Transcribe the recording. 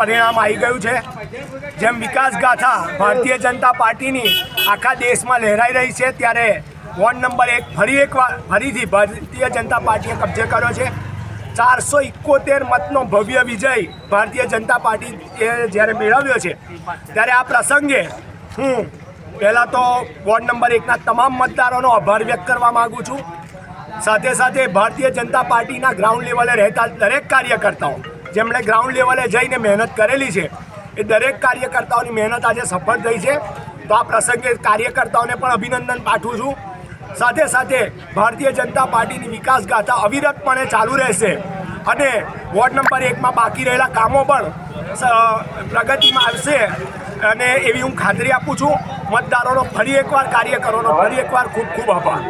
પરિણામ આવી ગયું છે। જેમ વિકાસ ગાથા ભારતીય જનતા પાર્ટીની આખા દેશમાં લહેરાઈ રહી છે, ત્યારે વોર્ડ નંબર 1 ફરીથી ભારતીય જનતા પાર્ટીએ કબજે કર્યો છે। 471 મતનો ભવ્ય વિજય ભારતીય જનતા પાર્ટીએ જ્યારે મેળવ્યો છે, ત્યારે આ પ્રસંગે હું પહેલાં તો વોર્ડ નંબર 1ના તમામ મતદારોનો આભાર વ્યક્ત કરવા માગું છું। સાથે સાથે ભારતીય જનતા પાર્ટીના ગ્રાઉન્ડ લેવલે રહેતા દરેક કાર્યકર્તાઓ જેમણે ગ્રાઉન્ડ લેવલે જઈને મહેનત કરેલી છે, એ દરેક કાર્યકર્તાઓની મહેનત આજે સફળ થઈ છે। તો આ પ્રસંગે કાર્યકર્તાઓને પણ અભિનંદન પાઠવું છું। સાથે સાથે ભારતીય જનતા પાર્ટીની વિકાસ ગાથા અવિરતપણે ચાલુ રહેશે અને વોર્ડ નંબર 1માં બાકી રહેલા કામો પણ પ્રગતિમાં આવશે અને એવી હું ખાતરી આપું છું। મતદારોનો ફરી એકવાર કાર્યકરોનો ફરી એકવાર ખૂબ ખૂબ આભાર।